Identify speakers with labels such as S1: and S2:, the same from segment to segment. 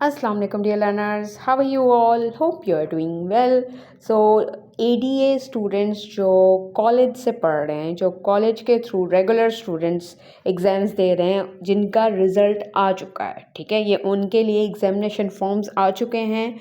S1: Assalamu alaikum dear learners, how are you all? Hope you are doing well. So ADA students जो college से पढ़ रहे हैं, जो कॉलेज के थ्रू रेगुलर स्टूडेंट्स एग्ज़ाम्स दे रहे हैं, जिनका रिज़ल्ट आ चुका है, ठीक है, ये उनके लिए एग्ज़ामिनेशन फॉर्म्स आ चुके हैं।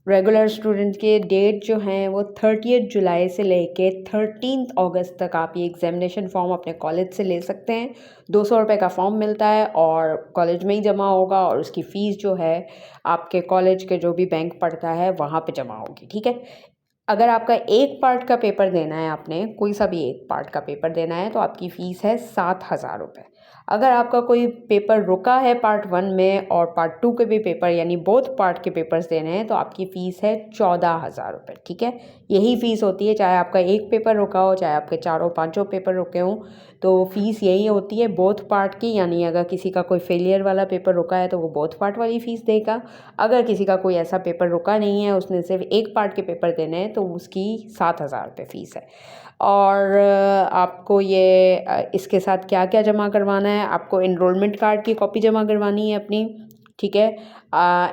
S1: रेगुलर स्टूडेंट के डेट जो हैं वो 30 जुलाई से लेके 13 अगस्त तक आप ये एग्ज़ामिनेशन फॉर्म अपने कॉलेज से ले सकते हैं। 200 रुपये का फॉर्म मिलता है और कॉलेज में ही जमा होगा, और उसकी फ़ीस जो है आपके कॉलेज के जो भी बैंक पड़ता है वहाँ पे जमा होगी, ठीक है। अगर आपका एक पार्ट का पेपर देना है, आपने कोई सा भी एक पार्ट का पेपर देना है, तो आपकी फ़ीस है 7,000 रुपये। अगर आपका कोई पेपर रुका है पार्ट 1 में और पार्ट 2 के भी पेपर यानी बोथ पार्ट के पेपर्स देने हैं, तो आपकी फ़ीस है 14,000 रुपये, ठीक है। यही फ़ीस होती है, चाहे आपका एक पेपर रुका हो, चाहे आपके चारों पाँचों पेपर रुके हों, तो फ़ीस यही होती है बोथ पार्ट की। यानी अगर किसी का कोई फेलियर वाला पेपर रुका है तो वो बोथ पार्ट वाली फ़ीस देगा। अगर किसी का कोई ऐसा पेपर रुका नहीं है, उसने सिर्फ एक पार्ट के पेपर देने हैं, तो उसकी 7,000 रुपये फ़ीस है। और आपको ये इसके साथ क्या क्या जमा करवाना है, आपको एनरोलमेंट कार्ड की कॉपी जमा करवानी है अपनी, ठीक है।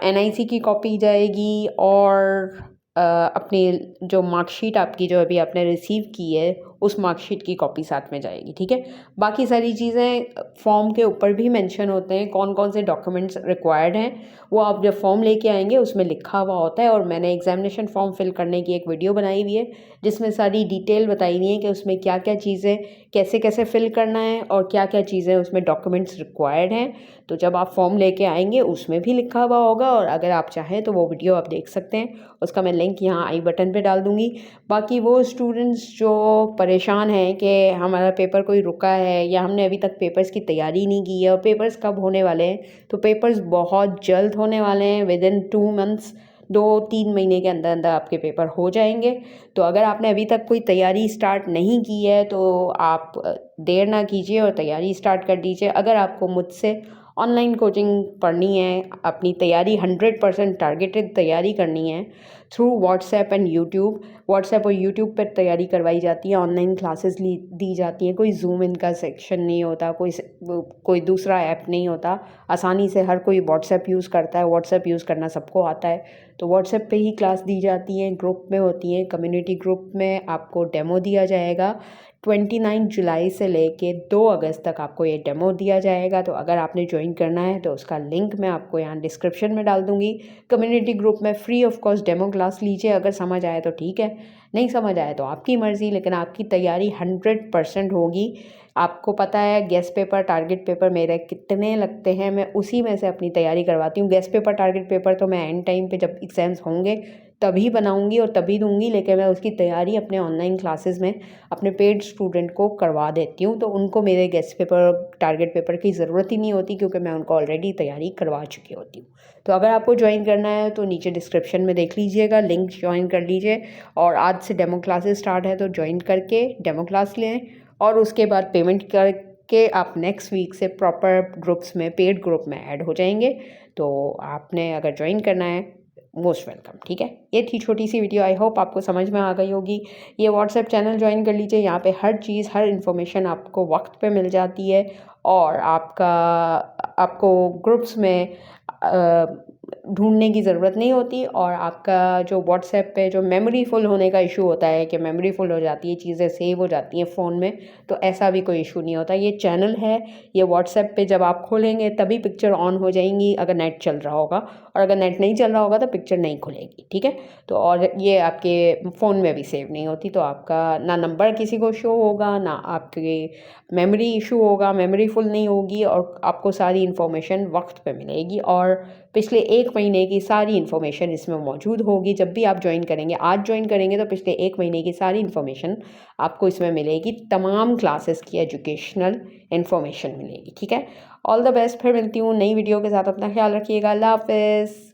S1: NIC की कॉपी जाएगी, और अपनी जो मार्कशीट आपकी जो अभी आपने रिसीव की है उस मार्कशीट की कॉपी साथ में जाएगी, ठीक है। बाकी सारी चीज़ें फॉर्म के ऊपर भी मेंशन होते हैं, कौन कौन से डॉक्यूमेंट्स रिक्वायर्ड हैं, वो आप जब फॉर्म लेके आएंगे उसमें लिखा हुआ होता है। और मैंने एग्जामिनेशन फॉर्म फिल करने की एक वीडियो बनाई हुई है जिसमें सारी डिटेल बताई हुई है कि उसमें क्या क्या चीज़ें कैसे कैसे फिल करना है और क्या क्या चीज़ें उसमें डॉक्यूमेंट्स रिक्वायर्ड हैं। तो जब आप फॉर्म लेके आएंगे उसमें भी लिखा हुआ होगा, और अगर आप चाहें तो वो वीडियो आप देख सकते हैं, उसका मैं लिंक यहाँ आई बटन पे डाल दूँगी। बाकी वो स्टूडेंट्स जो परेशान हैं कि हमारा पेपर कोई रुका है या हमने अभी तक पेपर्स की तैयारी नहीं की है और पेपर्स कब होने वाले हैं, तो पेपर्स बहुत जल्द होने वाले हैं। विदिन 2 मंथ्स, 2-3 महीने के अंदर अंदर आपके पेपर हो जाएंगे। तो अगर आपने अभी तक कोई तैयारी स्टार्ट नहीं की है तो आप देर ना कीजिए और तैयारी स्टार्ट कर दीजिए। अगर आपको मुझसे ऑनलाइन कोचिंग पढ़नी है, अपनी तैयारी 100% टारगेटेड तैयारी करनी है through WhatsApp and YouTube, WhatsApp और यूट्यूब पर तैयारी करवाई जाती है, ऑनलाइन क्लासेस दी जाती हैं। कोई जूम इनका सेक्शन नहीं होता, कोई दूसरा ऐप नहीं होता। आसानी से हर कोई व्हाट्सएप यूज़ करता है, व्हाट्सएप यूज़ करना सबको आता है, तो व्हाट्सएप पे ही क्लास दी जाती हैं, ग्रुप में होती हैं। कम्युनिटी ग्रुप में आपको डेमो दिया जाएगा। 29 जुलाई से लेके 2 अगस्त तक आपको ये डेमो दिया जाएगा। तो अगर आपने ज्वाइन करना है तो उसका लिंक मैं आपको यहाँ डिस्क्रिप्शन में डाल दूँगी। कम्युनिटी ग्रुप में free of cost demo class लीजिए। अगर समझ आए तो ठीक है, नहीं समझ आए तो आपकी मर्ज़ी, लेकिन आपकी तैयारी 100% होगी। आपको पता है गेस्ट पेपर टारगेट पेपर मेरे कितने लगते हैं, मैं उसी में से अपनी तैयारी करवाती हूँ। गेस्ट पेपर टारगेट पेपर तो मैं एंड टाइम पे जब एग्ज़ाम्स होंगे तभी बनाऊंगी और तभी दूंगी, लेकिन मैं उसकी तैयारी अपने ऑनलाइन क्लासेस में अपने पेड स्टूडेंट को करवा देती हूँ। तो उनको मेरे गेस्ट पेपर टारगेट पेपर की ज़रूरत ही नहीं होती, क्योंकि मैं उनको ऑलरेडी तैयारी करवा चुकी होती हूँ। तो अगर आपको ज्वाइन करना है तो नीचे डिस्क्रिप्शन में देख लीजिएगा, लिंक ज्वाइन कर लीजिए। और आज से डेमो क्लासेस स्टार्ट है, तो ज्वाइन करके डेमो क्लास लें और उसके बाद पेमेंट करके आप नेक्स्ट वीक से प्रॉपर ग्रुप्स में, पेड ग्रुप में ऐड हो जाएंगे। तो आपने अगर ज्वाइन करना है, मोस्ट वेलकम, ठीक है। ये थी छोटी सी वीडियो, आई होप आपको समझ में आ गई होगी। ये व्हाट्सएप चैनल ज्वाइन कर लीजिए, यहाँ पे हर चीज़, हर इन्फॉर्मेशन आपको वक्त पे मिल जाती है। और आपको ग्रुप्स में ढूंढने की ज़रूरत नहीं होती। और आपका जो व्हाट्सएप पे जो मेमोरी फुल होने का इशू होता है कि मेमोरी फुल हो जाती है, चीज़ें सेव हो जाती हैं फ़ोन में, तो ऐसा भी कोई इशू नहीं होता। ये चैनल है, ये व्हाट्सएप पे जब आप खोलेंगे तभी पिक्चर ऑन हो जाएंगी अगर नेट चल रहा होगा, और अगर नेट नहीं चल रहा होगा तो पिक्चर नहीं खुलेगी, ठीक है। तो और ये आपके फ़ोन में भी सेव नहीं होती, तो आपका ना नंबर किसी को शो होगा, ना आपके मेमोरी इशू होगा, मेमोरी फुल नहीं होगी, और आपको सारी इन्फॉर्मेशन वक्त पे मिलेगी। और पिछले 1 महीने की सारी इन्फॉर्मेशन इसमें मौजूद होगी। जब भी आप ज्वाइन करेंगे, आज ज्वाइन करेंगे तो पिछले 1 महीने की सारी इन्फॉर्मेशन आपको इसमें मिलेगी, तमाम क्लासेस की एजुकेशनल इन्फॉर्मेशन मिलेगी, ठीक है। ऑल द बेस्ट, फिर मिलती हूँ नई वीडियो के साथ। अपना ख्याल रखिएगा, अल्लाह हाफ़िज़।